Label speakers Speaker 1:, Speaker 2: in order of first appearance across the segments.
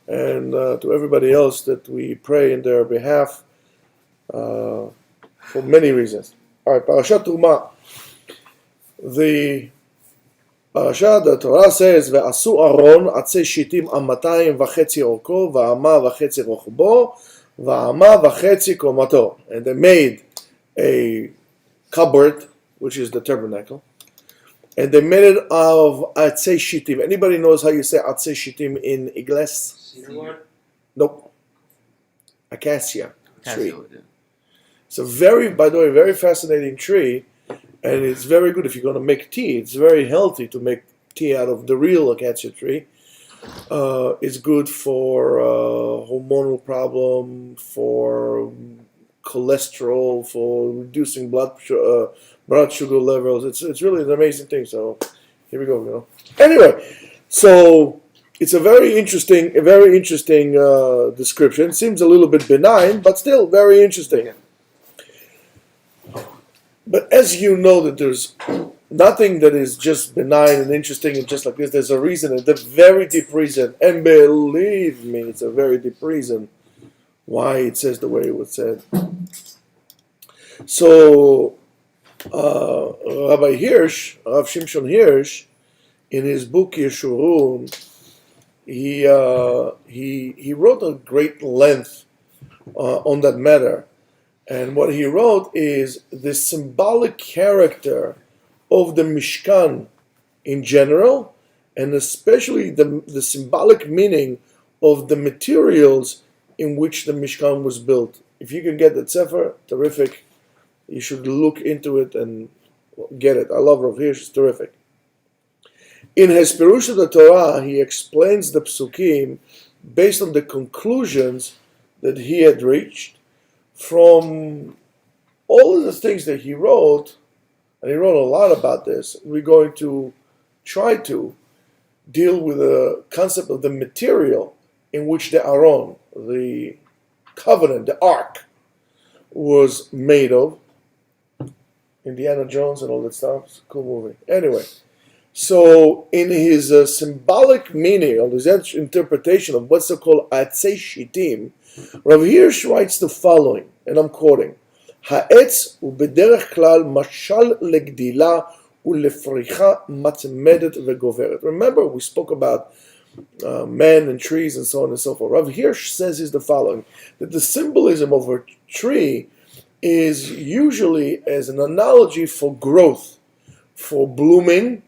Speaker 1: and to everybody else that we pray in their behalf for many reasons. All right, Parashat Truma. The parasha, the Torah says, "Ve'asu Aron atzei shitim amatayim v'chetzi orko v'ama v'chetzi rochbo v'ama v'chetzi komato." And they made a cupboard, which is the tabernacle, and they made it of atzei shitim. Anybody knows how you say atzei shitim in Igles? Nope. Acacia tree. It's a by the way, very fascinating tree. And it's very good if you're going to make tea. It's very healthy to make tea out of the real acacia tree. It's good for hormonal problem, for cholesterol, for reducing blood sugar levels. It's really an amazing thing. So here we go. Anyway, so it's a very interesting description. Seems a little bit benign, but still very interesting. But as you know that there's nothing that is just benign and interesting and just like this, there's a reason, a very deep reason, and believe me, it's a very deep reason why it says the way it was said. So, Rabbi Hirsch, Rav Shimshon Hirsch, in his book Yeshurun, he wrote a great length on that matter. And what he wrote is the symbolic character of the Mishkan in general, and especially the symbolic meaning of the materials in which the Mishkan was built. If you can get that sefer, terrific. You should look into it and get it. I love Rav Hirsch, it's terrific. In his Perush of the Torah, he explains the psukim based on the conclusions that he had reached from all of the things that he wrote, and he wrote a lot about this. We're going to try to deal with the concept of the material in which the Aron, the covenant, the ark, was made of. Indiana Jones and all that stuff. It's a cool movie. Anyway, so in his symbolic meaning, or his interpretation of what's called Atzei Shittim, Rav Hirsch writes the following, and I'm quoting, "Ha'etz hu bederech klal mashal legdila ulefricha matmedet vegoveret." Remember, we spoke about men and trees and so on and so forth. Rav Hirsch says is the following, that the symbolism of a tree is usually as an analogy for growth, for blooming,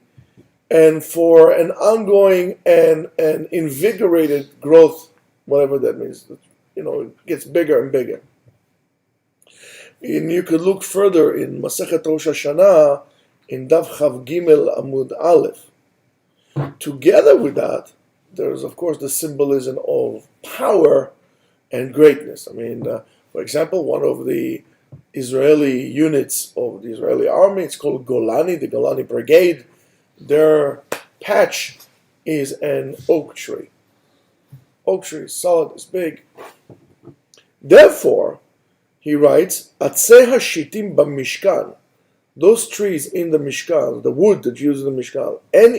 Speaker 1: and for an ongoing and invigorated growth, whatever that means. It gets bigger and bigger. And you could look further in Masechet Rosh Hashanah in Daf Chav Gimel Amud Aleph. Together with that, there's of course the symbolism of power and greatness. For example, one of the Israeli units of the Israeli army, it's called Golani, the Golani Brigade. Their patch is an oak tree. Oak tree is solid, it's big. Therefore, he writes, Atzei hashitim b'mishkan, those trees in the Mishkan, the wood that you use in the Mishkan, and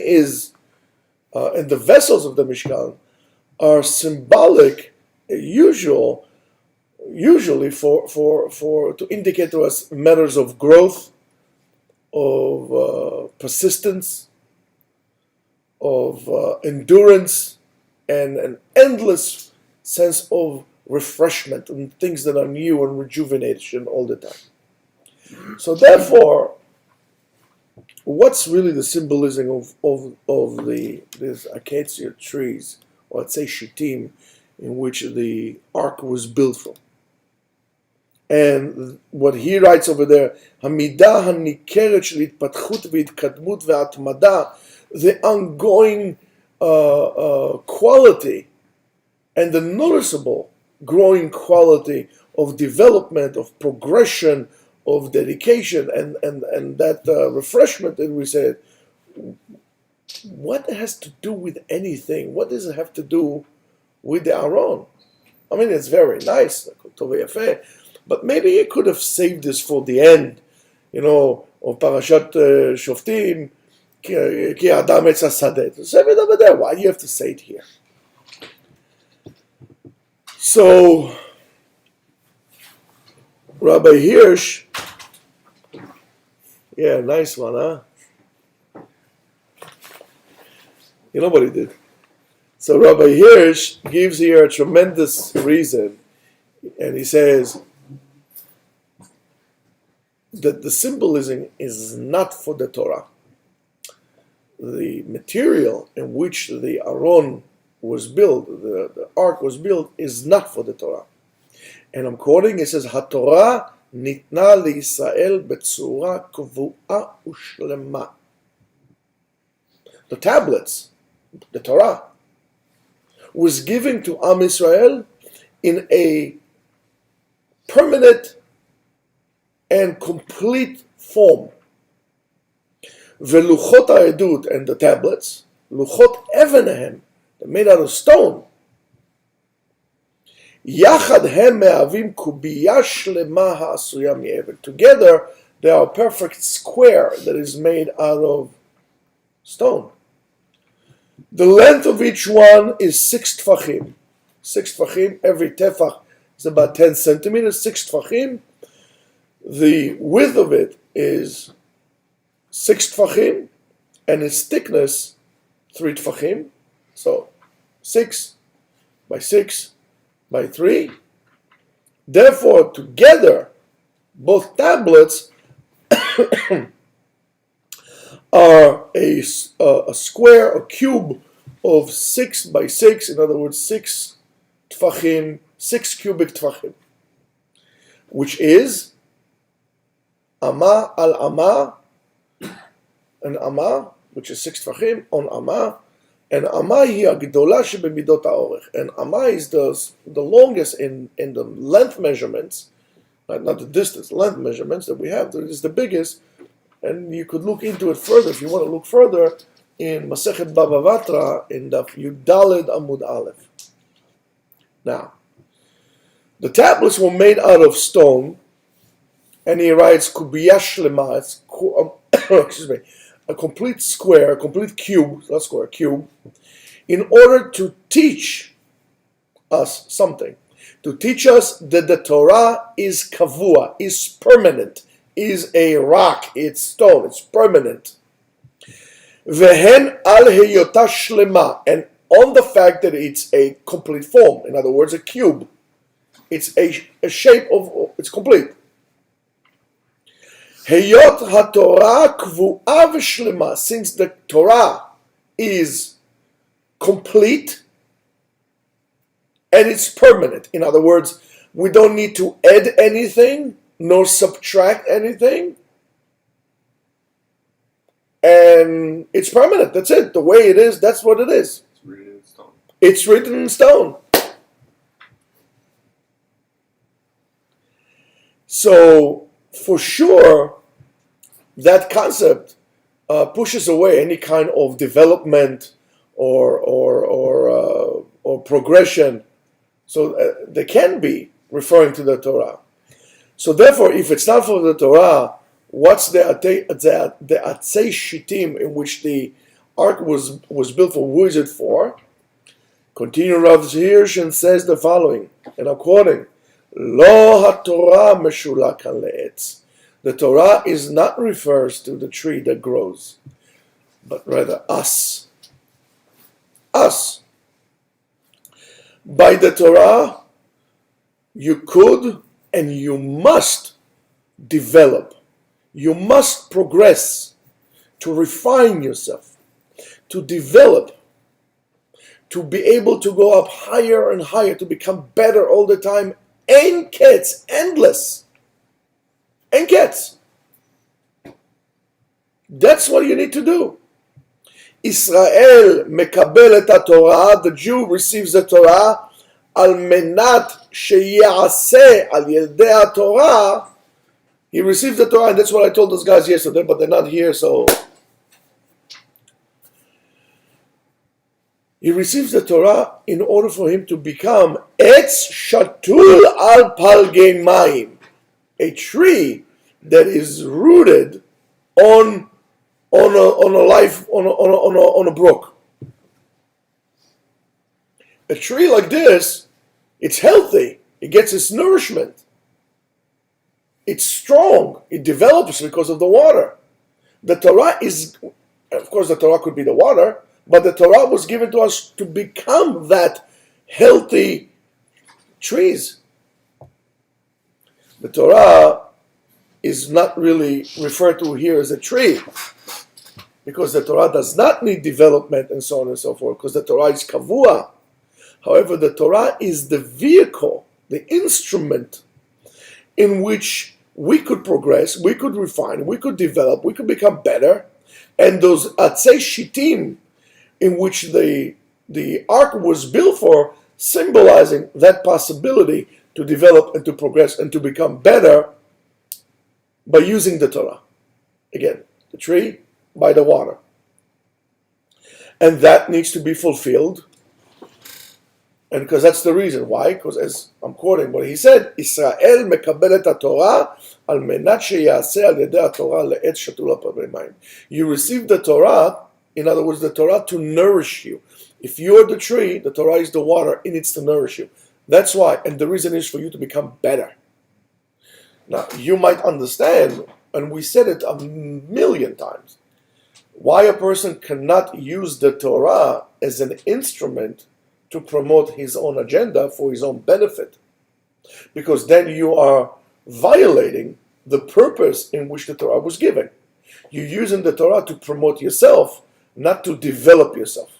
Speaker 1: the vessels of the Mishkan are symbolic, usually for to indicate to us matters of growth, of persistence, of endurance, and an endless sense of refreshment and things that are new and rejuvenation all the time. So therefore, what's really the symbolism of these acacia trees, or let's say shittim, in which the ark was built from? And what he writes over there, Hamidah hanikeret shel hitpatchut v'hitkadmut ve'atmada, the ongoing quality and the noticeable growing quality of development, of progression, of dedication, and that refreshment that we said. What has to do with anything? What does it have to do with the Aron? It's very nice, but maybe he could have saved this for the end, of Parashat Shoftim, Ki Adam Etz HaSadeh. Save it over there. Why do you have to say it here? So Rabbi Hirsch, yeah, nice one, huh? You know what he did? So Rabbi Hirsch gives here a tremendous reason, and he says that the symbolism is not for the Torah. The material in which the Aron was built, the ark was built, is not for the Torah. And I'm quoting, it says, HaTorah nitna liYisrael betzura kvu'a ushlema. The tablets, the Torah, was given to Am Israel in a permanent and complete form. Veluchot ha'edut, and the tablets, luchot evenehem, they're made out of stone. Yachad hem me'avim kubiya shlema ha'asuya mi'ever. Together, they are a perfect square that is made out of stone. The length of each one is 6 tfachim. 6 tfachim, every tefach is about 10 centimeters, 6 tfachim. The width of it is 6 tfachim, and its thickness 3 tfachim. So 6 by 6 by 3. Therefore, together, both tablets are a square, a cube of 6 by 6. In other words, 6 tfachim, 6 cubic tfachim, which is Amah al Amah, an Amah, which is 6 tfachim on Amah, and Amah hi hagdola shebemidot haorech, and Amah is the longest in the length measurements, not the distance, length measurements that we have. It is the biggest, and you could look into it further if you want to look further in Masechet Bava Batra in the Yudaled Amud Aleph. Now, the tablets were made out of stone, and he writes Kubiya Shlema, excuse me, a complete square, a complete cube, not square, cube, in order to teach us something. To teach us that the Torah is kavua, is permanent, is a rock, it's stone, it's permanent. Vehen al heyota shlema, and on the fact that it's a complete form, in other words, a cube. It's a shape of, it's complete. Heyot haTorah kvu'a v'shlema, since the Torah is complete and it's permanent. In other words, we don't need to add anything nor subtract anything, and it's permanent. That's it. The way it is, that's what it is.
Speaker 2: It's written in stone.
Speaker 1: It's written in stone. So, for sure, that concept pushes away any kind of development or progression. So they can be referring to the Torah. So therefore, if it's not for the Torah, what's the Atzei Shittim in which the ark was built for? Who is it for? Continue Rav Hirsch and says the following, and I'm quoting, Lo haTorah meshulakan le'etz. The Torah is not refers to the tree that grows, but rather us. Us. By the Torah, you could and you must develop. You must progress to refine yourself, to develop, to be able to go up higher and higher, to become better all the time. Ein ketz, endless. Ein ketz. That's what you need to do. Israel mekabel et haTorah, the Jew receives the Torah, al menat sheyaseh al yedei haTorah. He receives the Torah, and that's what I told those guys yesterday, but they're not here, so. He receives the Torah in order for him to become etz shatul al palgei mayim, a tree that is rooted on a brook. A tree like this It's healthy. It gets its nourishment. It's strong. It develops because of the water. The Torah is, of course, the Torah could be the water, but the Torah was given to us to become that healthy trees. The Torah is not really referred to here as a tree, because the Torah does not need development and so on and so forth, because the Torah is kavua. However, the Torah is the vehicle, the instrument in which we could progress, we could refine, we could develop, we could become better. And those atzei shittim in which the ark was built for, symbolizing that possibility to develop and to progress and to become better by using the Torah. Again, the tree by the water. And that needs to be fulfilled. And because that's the reason. Why? Because as I'm quoting what he said, Israel mekabelet haTorah al menat sheyaseh al yedei haTorah le'etz shatul ha'pamayim. You receive the Torah, in other words, the Torah to nourish you. If you're the tree, the Torah is the water, it needs to nourish you. That's why, and the reason is for you to become better. Now, you might understand, and we said it a million times, why a person cannot use the Torah as an instrument to promote his own agenda for his own benefit. Because then you are violating the purpose in which the Torah was given. You're using the Torah to promote yourself, not to develop yourself.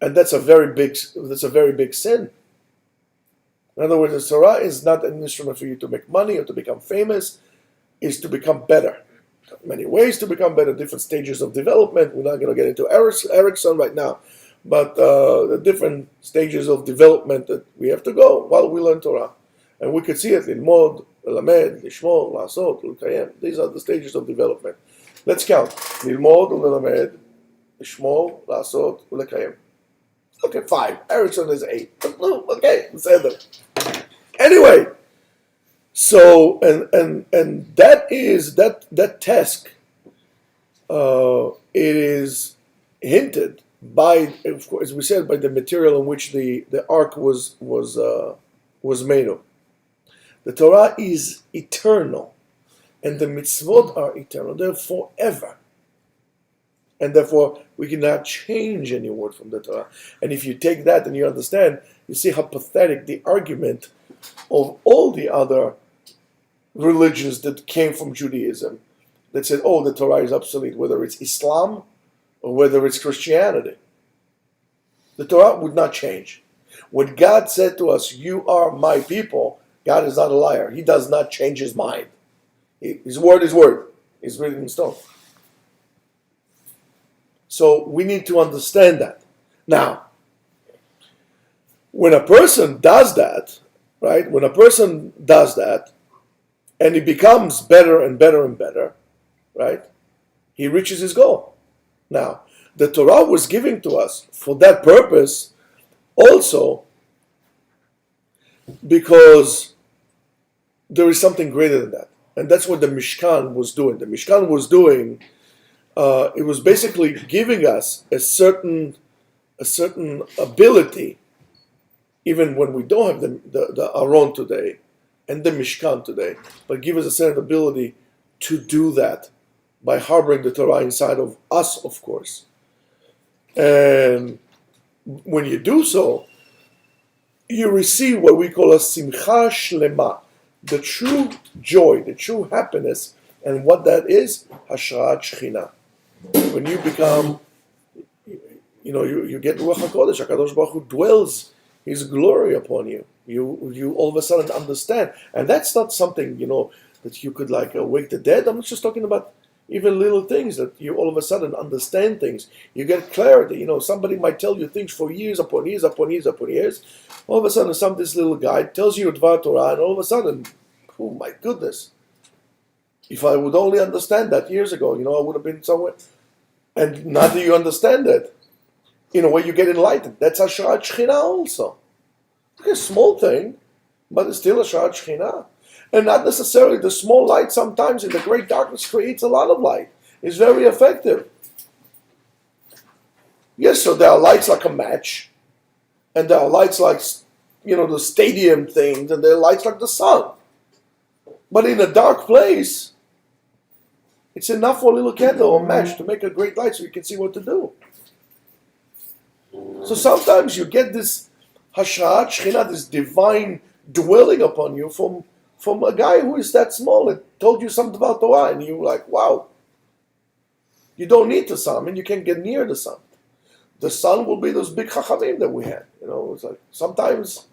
Speaker 1: And that's a very big sin. In other words, the Torah is not an instrument for you to make money or to become famous, it's to become better. There are many ways to become better, different stages of development. We're not going to get into Erickson right now. But the different stages of development that we have to go while we learn Torah. And we could see it, lilmod, lelamed, lishmor, la'asot, l'kayem. These are the stages of development. Let's count. Lilmod, lelamed, lishmor, la'asot, l'kayem. Okay, 5. Erickson is 8. Okay, let's end it. Anyway, so, and that is, that task, it is hinted by, of course, as we said, by the material in which the ark was made of. The Torah is eternal, and the mitzvot are eternal. They're forever. And therefore, we cannot change any word from the Torah. And if you take that and you understand, you see how pathetic the argument of all the other religions that came from Judaism, that said, oh, the Torah is obsolete, whether it's Islam or whether it's Christianity. The Torah would not change. When God said to us, you are my people, God is not a liar. He does not change his mind. His word is word. It's written in stone. So we need to understand that. Now, when a person does that, right, when a person does that, and he becomes better and better and better, right, he reaches his goal. Now, the Torah was given to us for that purpose also because there is something greater than that. And that's what the Mishkan was doing. The Mishkan was doing, it was basically giving us a certain ability, even when we don't have the Aron today and the Mishkan today, but give us a certain ability to do that by harboring the Torah inside of us, of course. And when you do so, you receive what we call a simcha shlema, the true joy, the true happiness. And what that is, hashrat shechina. When you become, you get Ruach HaKodesh, HaKadosh Baruch Hu dwells His glory upon you. You all of a sudden understand. And that's not something, that you could wake the dead. I'm just talking about even little things that you all of a sudden understand things. You get clarity. Somebody might tell you things for years upon years upon years upon years. All of a sudden, this little guy tells you Dvar Torah, and all of a sudden, oh my goodness. If I would only understand that years ago, I would have been somewhere. And now that you understand it, in a way you get enlightened. That's Hashrat Shechina also. It's a small thing, but it's still Hashrat Shechina. And not necessarily the small light sometimes in the great darkness creates a lot of light. It's very effective. Yes, so there are lights like a match, and there are lights like, the stadium things, and their lights like the sun. But in a dark place, it's enough for a little candle or match to make a great light so you can see what to do. So sometimes you get this Hashrat Shekhinah, this divine dwelling upon you from a guy who is that small and told you something about Torah, and you're like, wow. You don't need the sun, and you can get near the sun. The sun will be those big chachamim that we had. It's like sometimes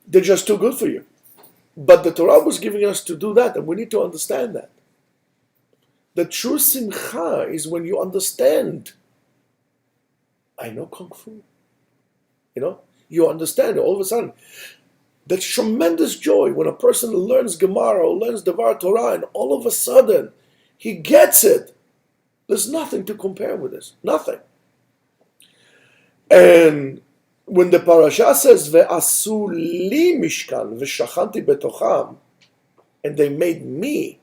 Speaker 1: they're just too good for you. But the Torah was giving us to do that, and we need to understand that. The true simcha is when you understand. I know Kung Fu. You understand it all of a sudden. That's tremendous joy when a person learns Gemara or learns Devar Torah, and all of a sudden he gets it. There's nothing to compare with this. Nothing. And when the parasha says ve'asu li mishkan ve'shachanti betocham, and they made me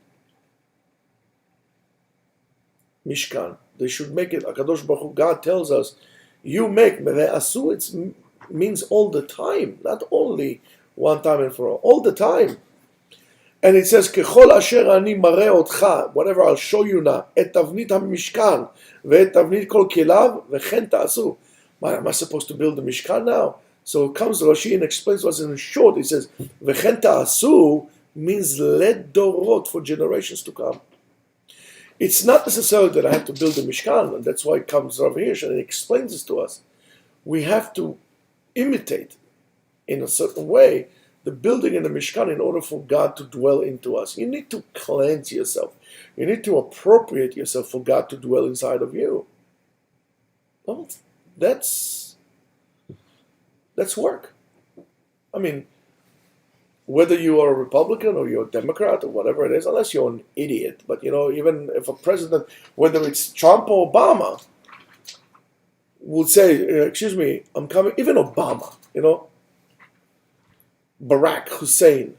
Speaker 1: mishkan, they should make it. Akadosh Baruch Hu, God tells us, you make ve'asu. It means all the time, not only one time and for all the time. And it says, Kechol asher ani mareh otcha, whatever I'll show you now, et tavnit ha-mishkan, ve'et tavnit kol kelav, ve'chen ta'asu. Am I supposed to build the Mishkan now? So it comes Rashi and explains what's in short. He says, ve'chen ta'asu means let dorot, for generations to come. It's not necessarily that I have to build the Mishkan, and that's why it comes Rav Hirsch and he explains this to us. We have to imitate, in a certain way, the building in the Mishkan in order for God to dwell into us. You need to cleanse yourself. You need to appropriate yourself for God to dwell inside of you. Well, that's work. I mean, whether you are a Republican or you're a Democrat or whatever it is, unless you're an idiot, but even if a president, whether it's Trump or Obama, would say, excuse me, I'm coming, even Obama, Barack Hussein,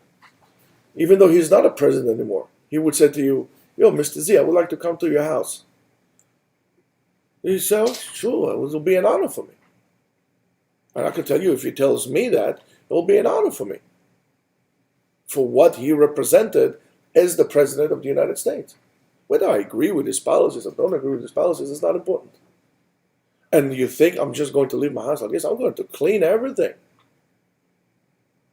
Speaker 1: even though he's not a president anymore, he would say to you, Mr. Z, I would like to come to your house. You say, oh, sure, it will be an honor for me. And I can tell you, if he tells me that, it will be an honor for me. For what he represented as the President of the United States. Whether I agree with his policies or don't agree with his policies is not important. And you think I'm just going to leave my house like this? I'm going to clean everything.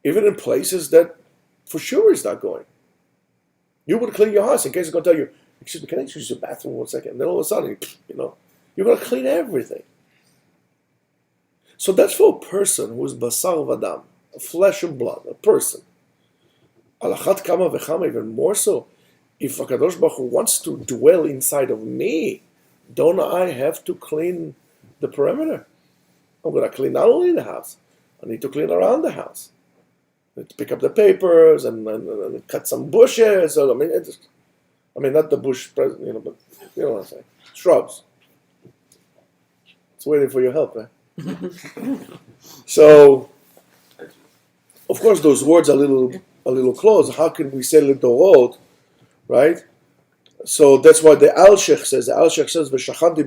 Speaker 1: Even in places that for sure is not going. You would clean your house in case it's going to tell you, excuse me, can I use your bathroom 1 second? And then all of a sudden, you're going to clean everything. So that's for a person who is basar vadam, flesh and blood, a person. Alachat kama vechama, even more so, if HaKadosh Baruch Hu wants to dwell inside of me, don't I have to clean the perimeter? I'm going to clean not only the house, I need to clean around the house. I need to pick up the papers and cut some bushes. I mean, not the bush, but you know what I'm saying. Shrubs. It's waiting for your help, right? So, of course, those words are a little close. How can we say Lidorot, right? So that's why the Alshech says, V'shachanti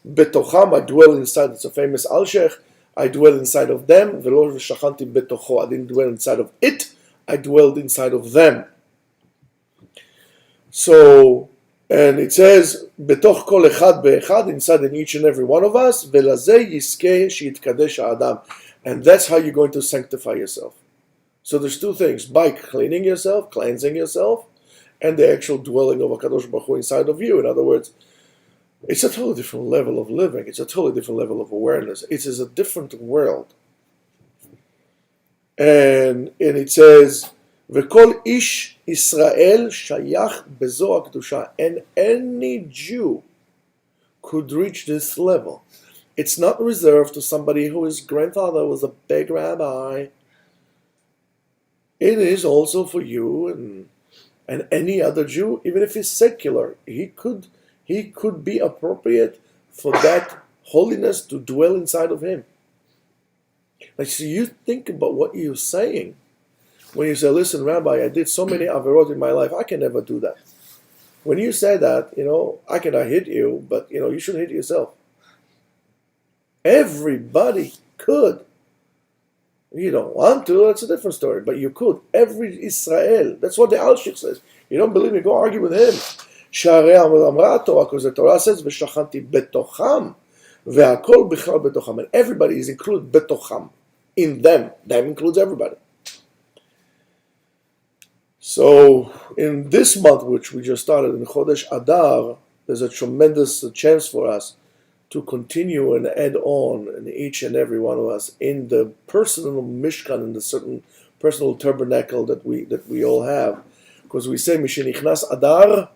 Speaker 1: betocham, I dwell inside. It's a famous Alshech. I dwell inside of them. V'lo v'shachanti betocho, I didn't dwell inside of it. I dwelled inside of them. So, and it says, betoch kol echad be'echad, inside in each and every one of us, ve'lazeh yiskeh she'itkadesh ha'adam. And that's how you're going to sanctify yourself. So there's two things, by cleaning yourself, cleansing yourself, and the actual dwelling of HaKadosh Baruch Hu inside of you. In other words, it's a totally different level of living. It's a totally different level of awareness. It is a different world. And it says, V'kol ish Israel shayach bezo HaKdusha. And any Jew could reach this level. It's not reserved to somebody whose grandfather was a big rabbi. It is also for you and any other Jew, even if he's secular. He could be appropriate for that holiness to dwell inside of him. Like, so you think about what you're saying when you say, listen, Rabbi, I did so many averot in my life, I can never do that. When you say that, I cannot hit you, but, you should hit yourself. Everybody could. You don't want to, that's a different story. But you could. Every Israel. That's what the Alshich says. You don't believe me? Go argue with him. שהרי אמרה התורה, because the Torah says, ושכנתי בתוכם, והכל בכלל בתוכם. And everybody is included בתוכם. In them. Them includes everybody. So, in this month, which we just started, in Chodesh Adar, there's a tremendous chance for us to continue and add on in each and every one of us in the personal mishkan, in the certain personal tabernacle that we all have, because we say Mishenichnas Adar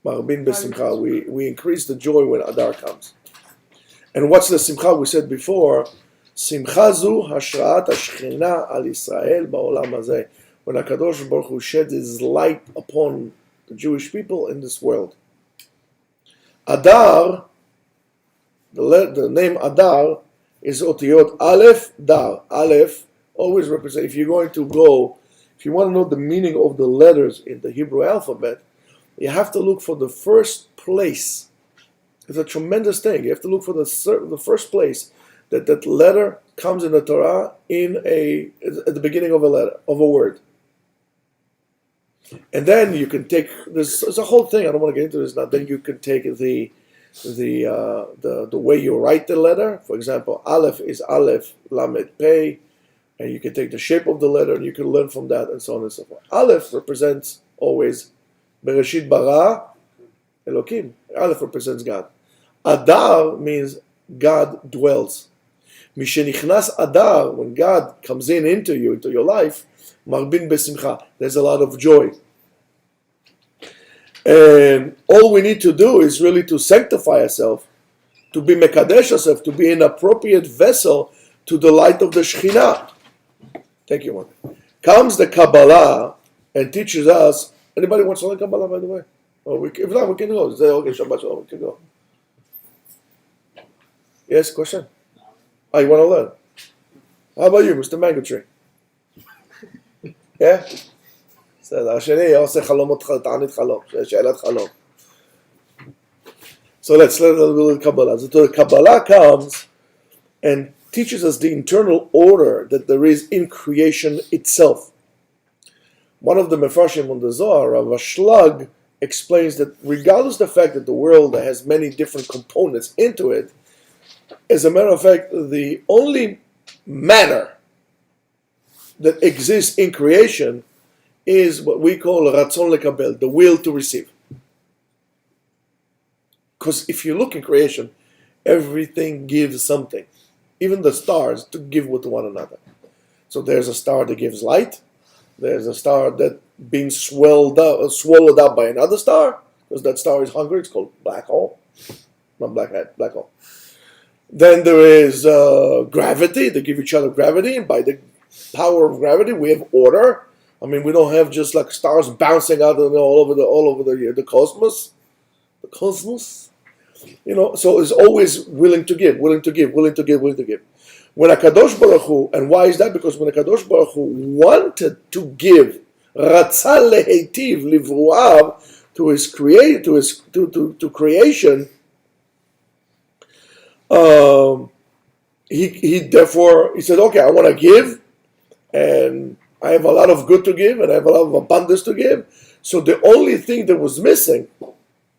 Speaker 1: Marbin Besimcha. We increase the joy when Adar comes. And what's the Simcha? We said before, Simcha zu hashraat hashchina al Yisrael ba'olam hazeh. When HaKadosh Baruch Hu sheds His light upon the Jewish people in this world. Adar, the name Adar is Otiyot Aleph Dar. Aleph always represents, if you want to know the meaning of the letters in the Hebrew alphabet, you have to look for the first place. It's a tremendous thing. You have to look for the first place that letter comes in the Torah at the beginning of a word. And then you can take there's a whole thing. I don't want to get into this now. Then you can take the way you write the letter. For example, Aleph is Aleph Lamed Pei, and you can take the shape of the letter and you can learn from that, and so on and so forth. Aleph represents always Bereshit bara Elokim. Aleph represents God. Adar means God dwells. Mishenichnas Adar, when God comes into you, into your life, Marbin Besimcha, there's a lot of joy. And all we need to do is really to sanctify ourselves, to be Mekadesh ourselves, to be an appropriate vessel to the light of the Shekhinah. Thank you, Mark. Comes the Kabbalah and teaches us. Anybody wants to learn Kabbalah, by the way? Oh, if not, we can go. Say, okay, Shabbat Shalom, we can go. Yes, question? Oh, you want to learn? How about you, Mr. Mango Tree? Yeah? השני עושה חלומות, תענית חלום, שאלת חלום. So let's learn a little bit of Kabbalah. So the Kabbalah comes and teaches us the internal order that there is in creation itself. One of the Mefarshim on the Zohar, Rav Ashlag, explains that regardless of the fact that the world has many different components into it, as a matter of fact, the only matter that exists in creation is what we call ratzon lekabel, the will to receive. Because if you look in creation, everything gives something. Even the stars to give with one another. So there's a star that gives light. There's a star that being swallowed up by another star, because that star is hungry. It's called black hole. Not black hole. Then there is gravity. They give each other gravity, and by the power of gravity, we have order. I mean, we don't have just like stars bouncing out all over the cosmos. The cosmos, so it's always willing to give. When HaKadosh Baruch Hu, and why is that? Because when HaKadosh Baruch Hu wanted to give, Ratzah lehetiv livruav, to his creation, he said, okay, I want to give, and I have a lot of good to give, and I have a lot of abundance to give. So the only thing that was missing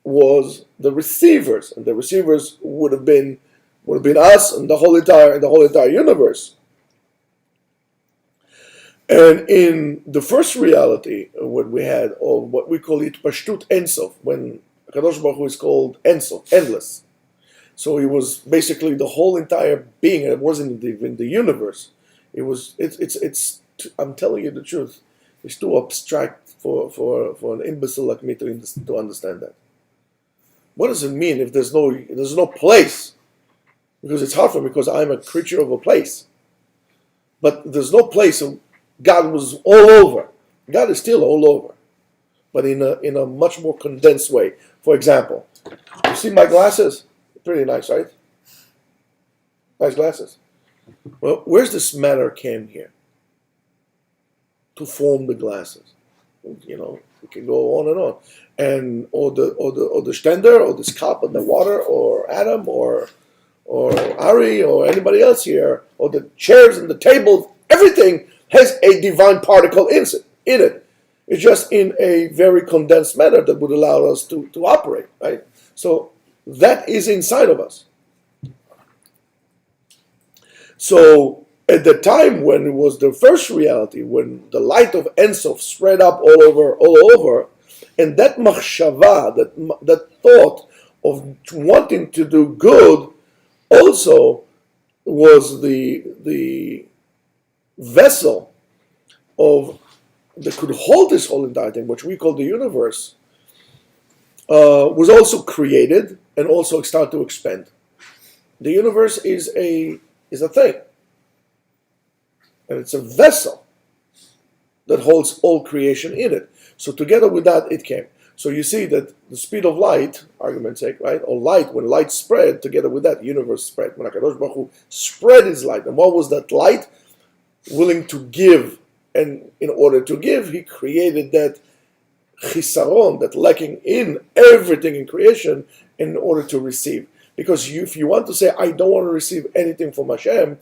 Speaker 1: was the receivers, and the receivers would have been us and the whole entire universe. And in the first reality, what we had, or what we call it Pashtut Ensof, when Kadosh Baruch Hu is called Ensof, endless. So it was basically the whole entire being, and it wasn't even the universe. It's. I'm telling you the truth. It's too abstract for an imbecile like me to understand that. What does it mean if there's no place? Because it's hard for me, because I'm a creature of a place. But there's no place. So God was all over. God is still all over, but in a much more condensed way. For example, you see my glasses? Pretty nice, right? Nice glasses. Well, where's this matter came here to form the glasses? We can go on and on, and or the stender, or this cup, and the water, or atom, or or Ari or anybody else here, or the chairs and the tables, everything has a divine particle in it. It's just in a very condensed manner that would allow us to operate, right? So that is inside of us. So at the time when it was the first reality, when the light of Ein Sof spread up all over, and that machshava, that thought of wanting to do good, also was the vessel of that could hold this whole entire thing, which we call the universe, was also created and also started to expand. The universe is a thing, and it's a vessel that holds all creation in it. So together with that, it came. So you see that the speed of light, argument's sake, right, or light, when light spread, together with that, the universe spread. When HaKadosh Baruch Hu spread his light, and what was that light? Willing to give, and in order to give, he created that chisaron, that lacking in everything in creation, in order to receive. Because if you want to say, I don't want to receive anything from Hashem,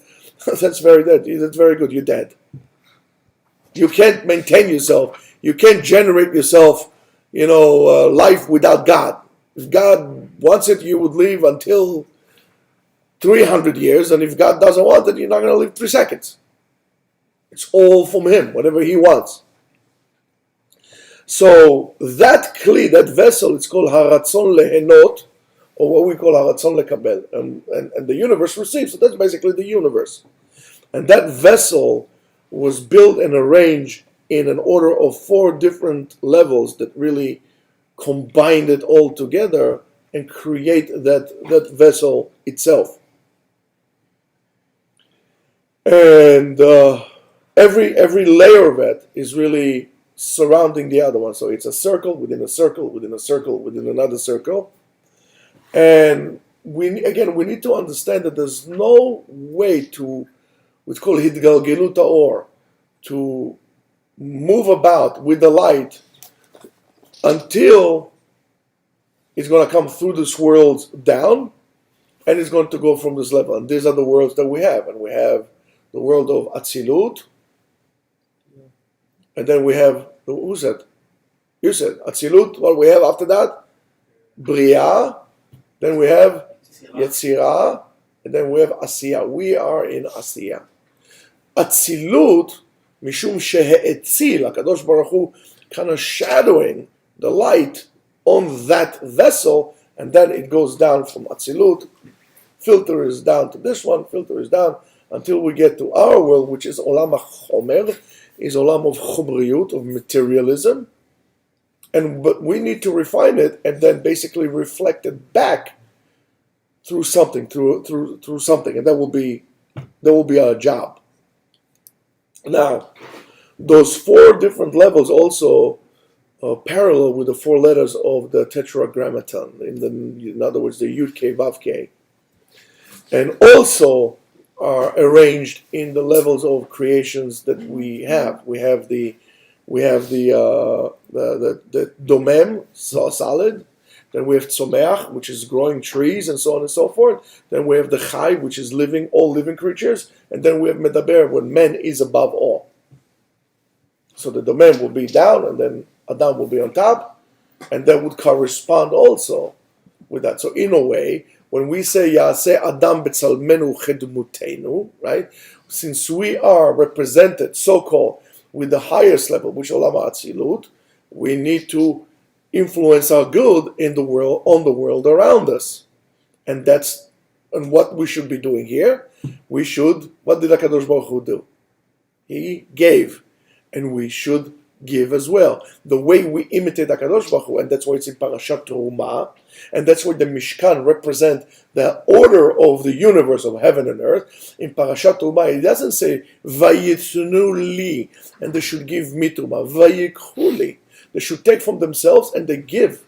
Speaker 1: that's very good, you're dead. You can't maintain yourself. You can't generate yourself, life without God. If God wants it, you would live until 300 years, and if God doesn't want it, you're not going to live 3 seconds. It's all from Him, whatever He wants. So that kli, that vessel, it's called haratzon lehenot, or what we call haratzon lekabel, and the universe receives. So that's basically the universe. And that vessel was built and arranged in an order of 4 different levels that really combined it all together and create that vessel itself. And every layer of it is really surrounding the other one. So it's a circle within a circle within a circle within another circle. And we need to understand that there's no way to, what's called hitgalgelut haor, to move about with the light until it's going to come through this world down, and it's going to go from this level. And these are the worlds that we have. And we have the world of Atzilut, and then we have, who said? You said Atzilut. What we have after that? Bria. Then we have Yetzirah, and then we have Asiya. We are in Asiya. Atzilut, mishum shehe'etzil, HaKadosh Baruch Hu, kind of shadowing the light on that vessel, and then it goes down from Atzilut. Filter is down to this one, filter is down, until we get to our world, which is Olam HaChomer, is Olam of Chobriyut, of materialism. But we need to refine it and then basically reflect it back through something, through something, and that will be our job. Now, those 4 different levels also parallel with the 4 letters of the Tetragrammaton. In other words, the Yud K Vav K, and also are arranged in the levels of creations that we have. We have the domem, solid. Then we have tzomeach, which is growing trees and so on and so forth. Then we have the chai, which is living, all living creatures. And then we have medaber, when man is above all. So the domem will be down, and then Adam will be on top, and that would correspond also with that. So in a way, when we say Yaseh Adam b'tzalmenu chedmutenu, right? Since we are represented, so-called, with the highest level, which Olam HaAtzilut, we need to influence our good in the world, on the world around us. And what we should be doing here. What did HaKadosh Baruch Hu do? He gave, and we should give as well. The way we imitate HaKadosh Baruch Hu, and that's why it's in Parashat Terumah, and that's why the Mishkan represent the order of the universe of heaven and earth. In Parashat Terumah, it doesn't say Vayitznu li, and they should give me Terumah. Vayikhu li, they should take from themselves and they give.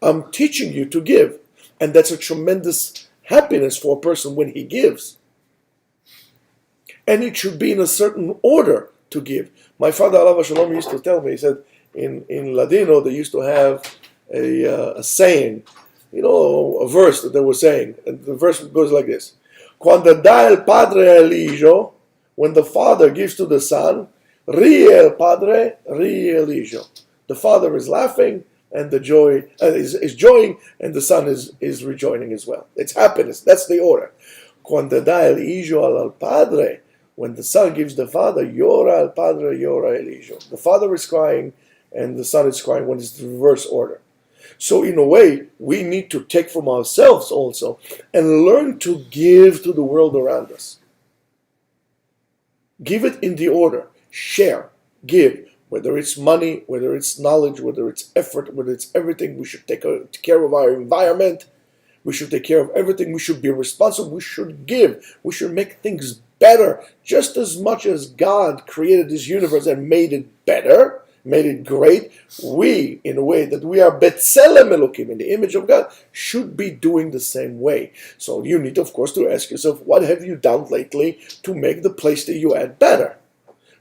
Speaker 1: I'm teaching you to give, and that's a tremendous happiness for a person when he gives. And it should be in a certain order to give. My father, Alav Shalom, used to tell me, he said, in Ladino, they used to have a saying a verse that they were saying, and the verse goes like this: Quando dà il padre eligio, when the father gives to the son, rie il padre, rie eligio. The father is laughing, and the joy is joying, and the son is rejoicing as well. It's happiness. That's the order. Quando dà eligio al padre, when the son gives the father, llora al padre, llora eligio. The father is crying, and the son is crying when it's the reverse order. So in a way, we need to take from ourselves also and learn to give to the world around us. Give it in the order. Share. Give. Whether it's money, whether it's knowledge, whether it's effort, whether it's everything. We should take care of our environment. We should take care of everything. We should be responsible. We should give. We should make things better. Just as much as God created this universe and made it better, made it great, we, in a way that we are B'Tselem Elokim, in the image of God, should be doing the same way. So you need, of course, to ask yourself, what have you done lately to make the place that you're at better?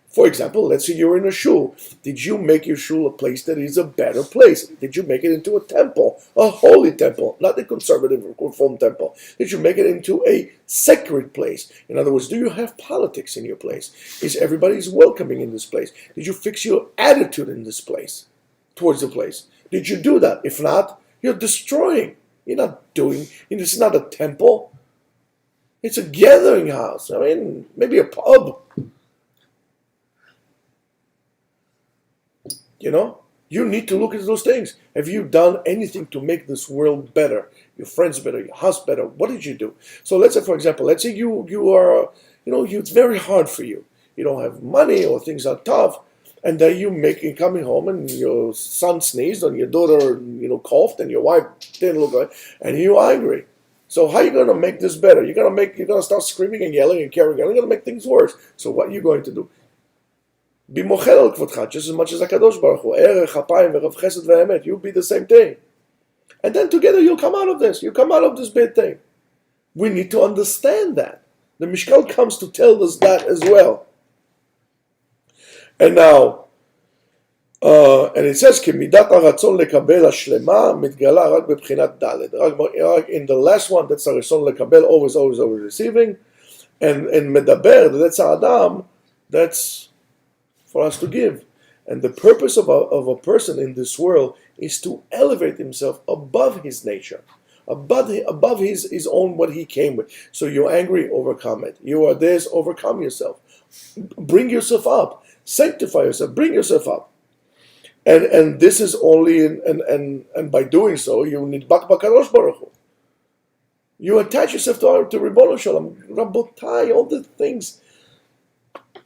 Speaker 1: For example, let's say you're in a shul. Did you make your shul a place that is a better place? Did you make it into a temple, a holy temple, not a conservative or reform temple? Did you make it into a sacred place? In other words, do you have politics in your place? Is everybody's welcoming in this place? Did you fix your attitude in this place, towards the place? Did you do that? If not, you're destroying. You're not doing, it's not a temple. It's a gathering house. I mean, maybe a pub. You need to look at those things. Have you done anything to make this world better, your friends better, your house better? What did you do? So let's say, for example, let's say you are, it's very hard for you. You don't have money or things are tough, and then you're coming home and your son sneezed and your daughter, coughed and your wife didn't look right, and you're angry. So how are you going to make this better? You're going to start screaming and yelling and carrying on. You're going to make things worse. So what are you going to do? Be mochel al kvodcha, just as much as HaKadosh Baruch Hu. Erech, Chapayim, V'Rav Chesed V'Emet. You'll be the same thing. And then together you'll come out of this. You'll come out of this bad thing. We need to understand that. The Mishkal comes to tell us that as well. And now, and it says, כמידת הרצון לקבל השלמה מתגלה רק בבחינת ד'. In the last one, that's הרצון לקבל, always receiving. And מדבר, that's Adam, that's for us to give. And the purpose of a person in this world is to elevate himself above his nature, above his own, what he came with. So you're angry, overcome it. You are this, overcome yourself. Bring yourself up. Sanctify yourself. Bring yourself up. And this is only, and by doing so, you need Bakadosh Baruch Hu. You attach yourself to Ribono Shalom, Rabotai, all the things.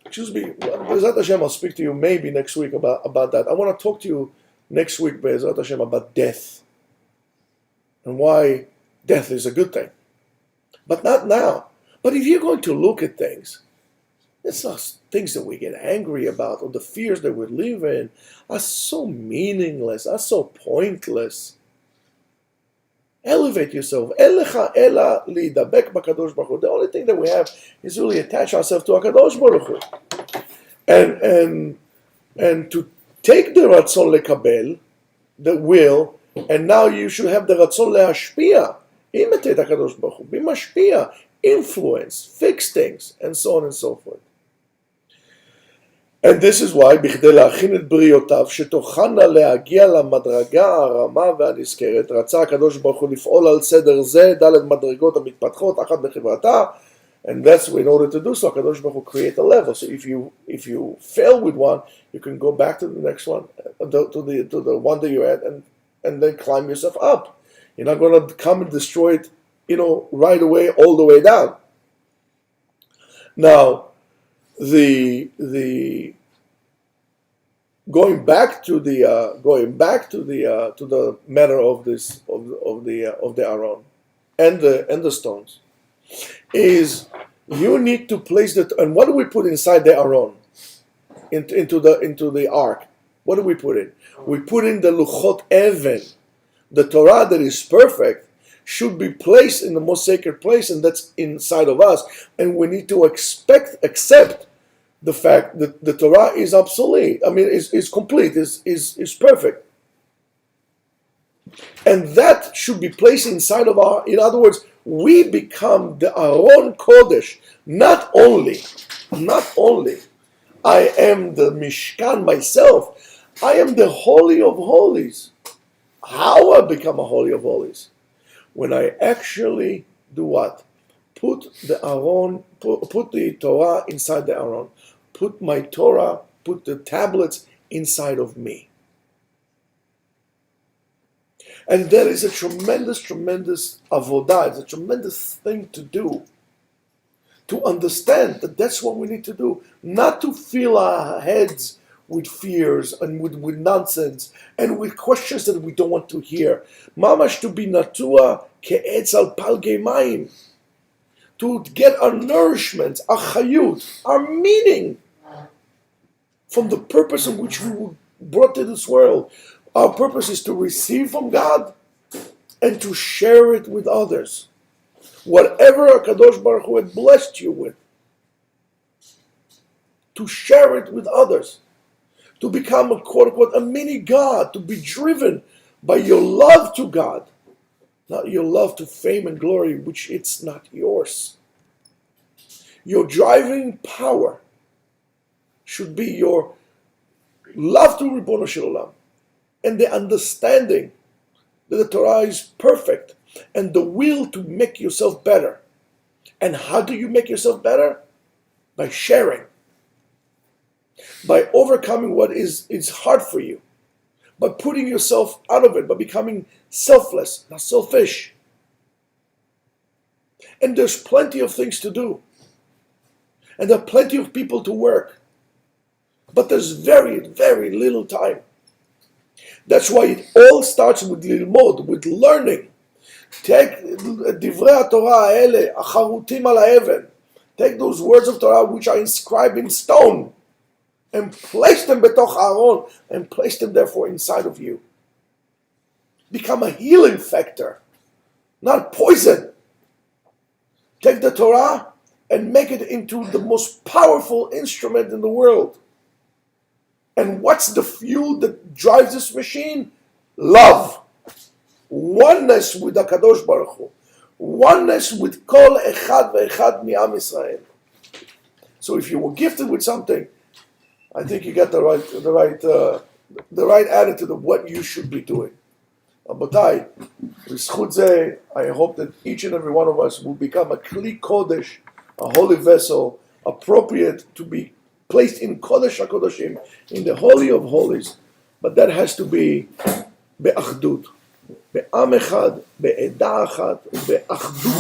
Speaker 1: Excuse me, Be'ezrat Hashem, I'll speak to you maybe next week about that. I want to talk to you next week, Be'ezrat Hashem, about death and why death is a good thing. But not now. But if you're going to look at things, it's not things that we get angry about or the fears that we live in are so meaningless, are so pointless. Elevate yourself. The only thing that we have is really attach ourselves to HaKadosh Baruch Hu. And to take the Ratzon Lekabel, the will, and now you should have the Ratzon Leashpia. Imitate HaKadosh Baruch Hu. Be mashpia. Influence. Fix things. And so on and so forth. And this is why, בכדי להכין את בריאותיו, שתוכלנה להגיע למדרגה הרמה והנזכרת, רצה הקדוש ברוך הוא לפעול על סדר זה, ד' מדרגות המתפתחות, אחת בחברתה, and that's in order to do so, הקדוש ברוך הוא create a level. So if you fail with one, you can go back to the next one, to the one that you're at, and then climb yourself up. You're not going to come and destroy it, right away, all the way down. Now, the going back to the matter of this of the Aron and the stones is you need to place that. And what do we put inside the Aron into the ark? What do we put in? We put in the Luchot Even, the Torah that is perfect. Should be placed in the most sacred place, and that's inside of us. And we need to accept the fact that the Torah is obsolete. I mean, is complete, is perfect. And that should be placed inside of our, in other words, we become the Aron Kodesh. Not only I am the Mishkan myself, I am the Holy of Holies. How I become a Holy of Holies? When I actually do what? Put the Aron, put the Torah inside the Aron. Put my Torah, put the tablets inside of me. And there is a tremendous avodah. It's a tremendous thing to do. To understand that that's what we need to do. Not to fill our heads with fears and with nonsense and with questions that we don't want to hear. Mamash to be natua ke'etz al palgei mayim. To get our nourishment, our chayut, our meaning from the purpose in which we were brought to this world. Our purpose is to receive from God and to share it with others. Whatever HaKadosh Baruch Hu had blessed you with, to share it with others, to become a quote-unquote a mini God, to be driven by your love to God, not your love to fame and glory, which it's not yours. Your driving power should be your love to Ribono Shel Olam, and the understanding that the Torah is perfect, and the will to make yourself better. And how do you make yourself better? By sharing. By overcoming what is hard for you. By putting yourself out of it, by becoming selfless, not selfish. And there's plenty of things to do. And there are plenty of people to work. But there's very, very little time. That's why it all starts with lilmod, with learning. Take divrei Torah ha'ele, acharutim al ha'even. Take those words of Torah which are inscribed in stone and place them betoch Aaron and place them therefore inside of you. Become a healing factor, not poison. Take the Torah and make it into the most powerful instrument in the world. And what's the fuel that drives this machine? Love. Oneness with HaKadosh Baruch Hu. Oneness with Kol Echad Ve'echad Mi'am Israel. So if you were gifted with something, I think you got the right attitude of what you should be doing. Rabotai, b'zchut zeh, I hope that each and every one of us will become a Kli Kodesh, a holy vessel, appropriate to be placed in Kodesh HaKodeshim, in the Holy of Holies. But that has to be be'achdut. בעם אחד, בעדה אחת, ובאחדות